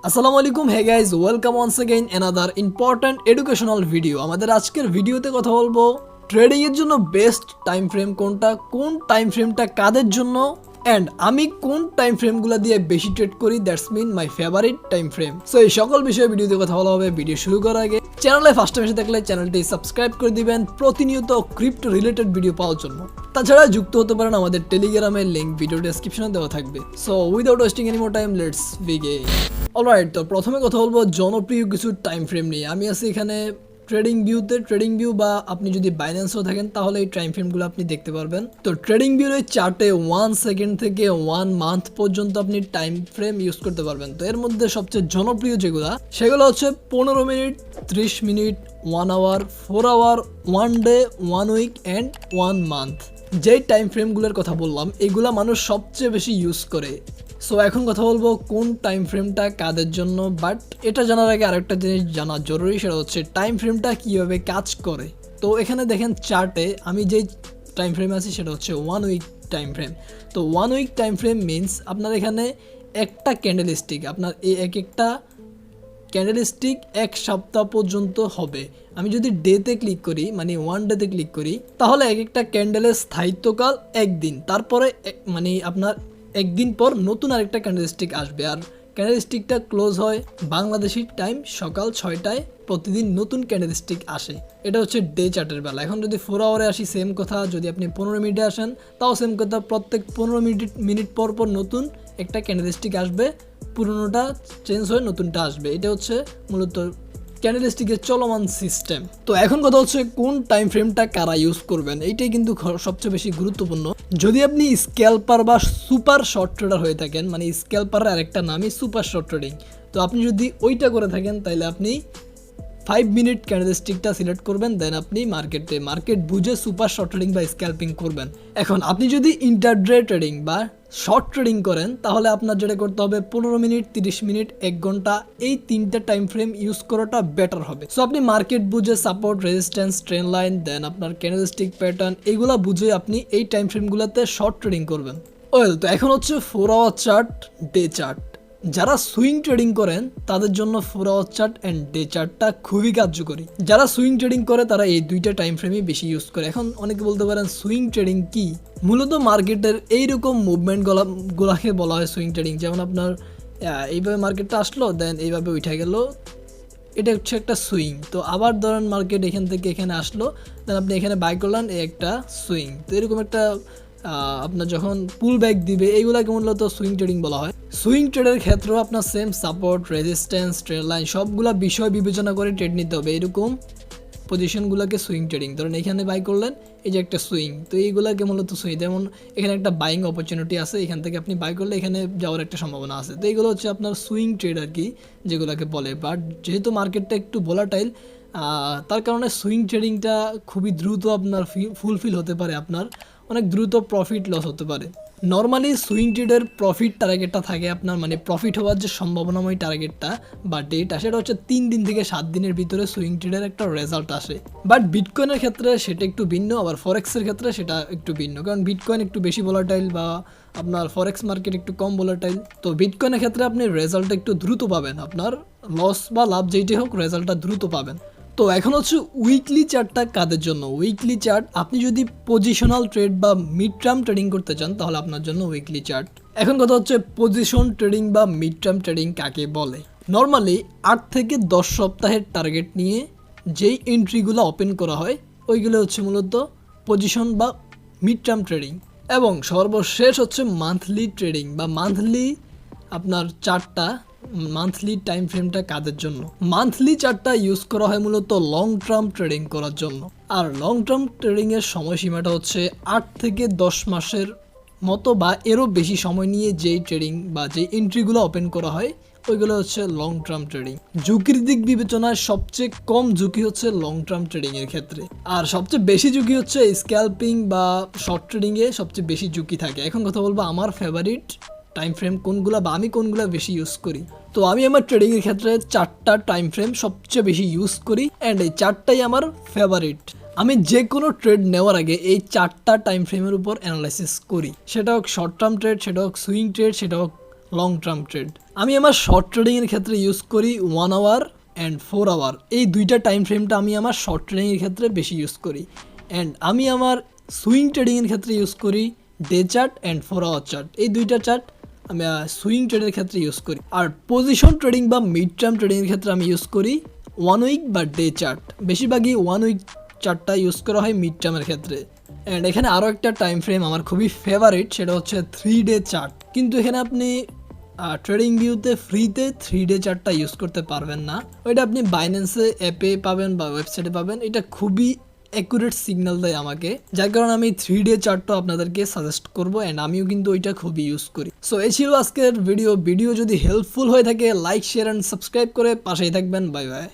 আসসালামু আলাইকুম, hey guys, welcome once again another important educational video. আমাদের আজকের ভিডিওতে কথা বলবো ট্রেডিং এর জন্য বেস্ট টাইম ফ্রেম কোনটা, কোন টাইম ফ্রেমটা কাদের জন্য, এন্ড আমি কোন টাইম ফ্রেমগুলো দিয়ে বেশি ট্রেড করি, that's mean my favourite time frame. So এই সকল বিষয়ে ভিডিওতে কথা বলা হবে। ভিডিও শুরু করার আগে চ্যানেলে ফার্স্ট টাইম এসে থাকলে চ্যানেলটি সাবস্ক্রাইব করে দিবেন প্রতিনিয়ত ক্রিপ্টো রিলেটেড ভিডিও পাওয়ার জন্য। তাছাড়া যুক্ত হতে পারেন আমাদের টেলিগ্রামের লিংক ভিডিও ডেসক্রিপশনে দেওয়া থাকবে। So without wasting any more time, let's begin. Alright, তো প্রথমে কথা বলবো জনপ্রিয় কিছু টাইম ফ্রেম নিয়ে। আমি আছি এখানে ট্রেডিং ভিউ বা আপনি যদি বাইন্যান্সও থাকেন তাহলে এই টাইম ফ্রেমগুলো আপনি দেখতে পারবেন। তো ট্রেডিং ভিউর এই চার্টে 1 সেকেন্ড থেকে 1 মান্থ পর্যন্ত আপনি টাইম ফ্রেম ইউজ করতে পারবেন। তো এর মধ্যে সবচেয়ে জনপ্রিয় সেগুলো হচ্ছে 15 minute, 30 minute, 1 hour, 4 hour, 1 day, 1 week and 1 month. যেই টাইম ফ্রেমগুলোর কথা বললাম এগুলা মানুষ সবচেয়ে বেশি ইউজ করে। সো এখন কথা বলবো কোন টাইম ফ্রেমটা কাদের জন্য। বাট এটা জানার আগে আরেকটা জিনিস জানা জরুরি, সেটা হচ্ছে টাইম ফ্রেমটা কীভাবে কাজ করে। তো এখানে দেখেন চার্টে আমি যেই টাইম ফ্রেমে আছি সেটা হচ্ছে 1 উইক টাইম ফ্রেম। তো 1 উইক টাইম ফ্রেম মিনস আপনার এখানে একটা ক্যান্ডেলস্টিক, আপনার এই একটা ক্যান্ডেলস্টিক 1 সপ্তাহ পর্যন্ত হবে। আমি যদি ডেতে ক্লিক করি, মানে 1 ডেতে ক্লিক করি, তাহলে একটা ক্যান্ডেলের স্থায়িত্বকাল 1 দিন। তারপরে মানে আপনার 1 দিন পর নতুন আরেকটা ক্যান্ডেলস্টিক আসবে। আর ক্যান্ডেলস্টিকটা ক্লোজ হয় বাংলাদেশি টাইম সকাল 6টায়। প্রতিদিন নতুন ক্যান্ডেলস্টিক আসে। এটা হচ্ছে ডে চার্টের বেলা। এখন যদি 4 আওয়ারে আসি সেম কথা, যদি আপনি 15 মিনিটে আসেন তাও সেম কথা। প্রত্যেক 15 মিনিট পর পর নতুন একটা ক্যান্ডেলস্টিক আসবে, পুরনোটা চেঞ্জ হয়ে নতুনটা আসবে। এটা হচ্ছে মূলত ক্যান্ডেলস্টিকের চলমান সিস্টেম। তো এখন কথা হচ্ছে কোন টাইম ফ্রেমটা কারা ইউজ করবেন, এইটাই কিন্তু সবচেয়ে বেশি গুরুত্বপূর্ণ। যদি আপনি স্ক্যালপার বা সুপার শর্ট ট্রেডার হয়ে থাকেন, মানে স্ক্যালপারের আরেকটা নামই সুপার শর্ট ট্রেডিং, তো আপনি যদি ওইটা করে থাকেন তাহলে আপনি 5 মিনিট ক্যান্ডেলস্টিকটা সিলেক্ট করবেন, দেন আপনি মার্কেট বুঝে সুপার শর্ট ট্রেডিং বা স্ক্যালপিং করবেন। এখন আপনি যদি ইন্টারডে ট্রেডিং বা শর্ট ট্রেডিং করেন তাহলে আপনার যেটা করতে হবে 15 মিনিট, 30 মিনিট, 1 ঘন্টা, এই 3টে টাইম ফ্রেম ইউজ করাটা বেটার হবে। সো আপনি মার্কেট বুঝে সাপোর্ট, রেজিস্ট্যান্স, ট্রেন্ড লাইন, দেন আপনার ক্যান্ডেলস্টিক প্যাটার্ন, এগুলা বুঝে আপনি এই টাইম ফ্রেমগুলোতে শর্ট ট্রেডিং করবেন। তো এখন হচ্ছে 4 আওয়ার চার্ট, ডে চার্ট। যারা সুইং ট্রেডিং করেন তাদের জন্য 4 আওয়ার চার্ট অ্যান্ড ডে চার্টটা খুবই কার্যকরী। যারা সুইং ট্রেডিং করে তারা এই দুইটা টাইম ফ্রেমই বেশি ইউজ করে। এখন অনেকে বলতে পারেন সুইং ট্রেডিং কি? মূলত মার্কেটের এইরকম মুভমেন্টগুলোকে বলা হয় সুইং ট্রেডিং। যেমন আপনার এইভাবে মার্কেটটা আসলো, দেন এইভাবে উঠে গেল, এটা হচ্ছে একটা সুইং। তো আবার ধরেন মার্কেট এখান থেকে এখানে আসলো, দেন আপনি এখানে বাই করলেন, এই একটা সুইং। তো এরকম একটা আপনার যখন পুল ব্যাক দিবে এইগুলাকে মূলত সুইং ট্রেডিং বলা হয়। সুইং ট্রেডের ক্ষেত্রেও আপনার same support, resistance, trade line সবগুলা বিষয় বিবেচনা করে ট্রেড নিতে হবে। এরকম পজিশনগুলোকে সুইং ট্রেডিং। ধরেন এখানে বাই করলেন, এই যে একটা সুইং, তো এইগুলাকে মূলত সুইং। যেমন এখানে একটা বাইং অপরচুনিটি আছে, এখান থেকে আপনি বাই করলে এখানে যাওয়ার একটা সম্ভাবনা আছে। তো এইগুলো হচ্ছে আপনার সুইং ট্রেড আর কি, যেগুলোকে বলে। বাট যেহেতু মার্কেটটা একটু ভোলাটাইল, তার কারণে সুইং ট্রেডিংটা খুবই দ্রুত আপনার ফুলফিল হতে পারে, আপনার অনেক দ্রুত প্রফিট লস হতে পারে। নর্মালি সুইং ট্রেডের প্রফিট টার্গেটটা থাকে আপনার, মানে প্রফিট হওয়ার যে সম্ভাবনাময় টার্গেটটা বা ডেটা, সেটা হচ্ছে 3 দিন থেকে 7 দিনের ভিতরে সুইং ট্রেডের একটা রেজাল্ট আসে। বাট বিটকয়েনের ক্ষেত্রে সেটা একটু ভিন্ন, আবার ফরেক্সের ক্ষেত্রে সেটা একটু ভিন্ন। কারণ বিটকয়েন একটু বেশি ভোলাটাইল বা আপনার ফরেক্স মার্কেট একটু কম ভোলাটাইল। তো বিটকয়েনের ক্ষেত্রে আপনি রেজাল্টটা একটু দ্রুত পাবেন, আপনার লস বা লাভ যেইটাই হোক রেজাল্টটা দ্রুত পাবেন। তো এখন হচ্ছে উইকলি চার্টটা কাদের জন্য। উইকলি চার্ট, আপনি যদি পজিশনাল ট্রেড বা মিড টার্ম ট্রেডিং করতে চান তাহলে আপনার জন্য উইকলি চার্ট। এখন কথা হচ্ছে পজিশন ট্রেডিং বা মিড টার্ম ট্রেডিং কাকে বলে। নর্মালি 8 থেকে 10 সপ্তাহের টার্গেট নিয়ে যেই এন্ট্রিগুলো ওপেন করা হয় ওইগুলো হচ্ছে মূলত পজিশন বা মিড টার্ম ট্রেডিং। এবং সর্বশেষ হচ্ছে মান্থলি ট্রেডিং বা মান্থলি আপনার চার্টটা। মান্থলি টাইম ফ্রেমটা কাদের জন্য? মান্থলি চার্টটা ইউজ করা হয় মূলত লং টার্ম ট্রেডিং করার জন্য। আর লং টার্ম ট্রেডিংয়ের সময়সীমাটা হচ্ছে 8 থেকে 10 মাসের মতো বা এরও বেশি সময় নিয়ে যেই ট্রেডিং বা যেই এন্ট্রিগুলো ওপেন করা হয় ওইগুলো হচ্ছে লং টার্ম ট্রেডিং। ঝুঁকির দিক বিবেচনায় সবচেয়ে কম ঝুঁকি হচ্ছে লং টার্ম ট্রেডিংয়ের ক্ষেত্রে, আর সবচেয়ে বেশি ঝুঁকি হচ্ছে স্ক্যালপিং বা শর্ট ট্রেডিংয়ে সবচেয়ে বেশি ঝুঁকি থাকে। এখন কথা বলবো আমার ফেভারিট টাইম ফ্রেম কোনগুলো বা আমি কোনগুলো বেশি ইউজ করি। তো আমি আমার ট্রেডিংয়ের ক্ষেত্রে 4টা টাইম ফ্রেম সবচেয়ে বেশি ইউজ করি অ্যান্ড এই 4টাই আমার ফেভারিট। আমি যে কোনো ট্রেড নেওয়ার আগে এই 4টা টাইম ফ্রেমের উপর অ্যানালাইসিস করি, সেটা হোক শর্ট টার্ম ট্রেড, সেটা হোক সুইং ট্রেড, সেটা হোক লং টার্ম ট্রেড। আমি আমার শর্ট ট্রেডিংয়ের ক্ষেত্রে ইউজ করি 1 আওয়ার অ্যান্ড 4 আওয়ার, এই দুইটা টাইম ফ্রেমটা আমি আমার শর্ট ট্রেডিংয়ের ক্ষেত্রে বেশি ইউজ করি। অ্যান্ড আমি আমার সুইং ট্রেডিংয়ের ক্ষেত্রে ইউজ করি day chart and 4 hour chart, এই দুইটা চার্ট আমি সুইং ট্রেডের ক্ষেত্রে ইউজ করি। আর পজিশন ট্রেডিং বা মিড টার্ম ট্রেডিংয়ের ক্ষেত্রে আমি ইউজ করি 1 উইক বা ডে চার্ট। বেশিরভাগই 1 উইক চার্টটা ইউজ করা হয় মিড টার্মের ক্ষেত্রে। অ্যান্ড এখানে আরও একটা টাইম ফ্রেম আমার খুবই ফেভারিট, সেটা হচ্ছে 3 ডে চার্ট। কিন্তু এখানে আপনি ট্রেডিং ভিউতে ফ্রিতে 3 ডে চার্টটা ইউজ করতে পারবেন না, ওইটা আপনি বাইন্যান্সে অ্যাপে পাবেন বা ওয়েবসাইটে পাবেন। এটা খুবই অ্যাকুরেট সিগন্যাল দেয় আমাকে, যার কারণে আমি 3 ডে চার্টটা আপনাদেরকে সাজেস্ট করবো অ্যান্ড আমিও কিন্তু ওইটা খুবই ইউজ করি। সো এই ছিল আজকের ভিডিও যদি হেল্পফুল হয়ে থাকে লাইক শেয়ার অ্যান্ড সাবস্ক্রাইব করে পাশেই থাকবেন। Bye bye.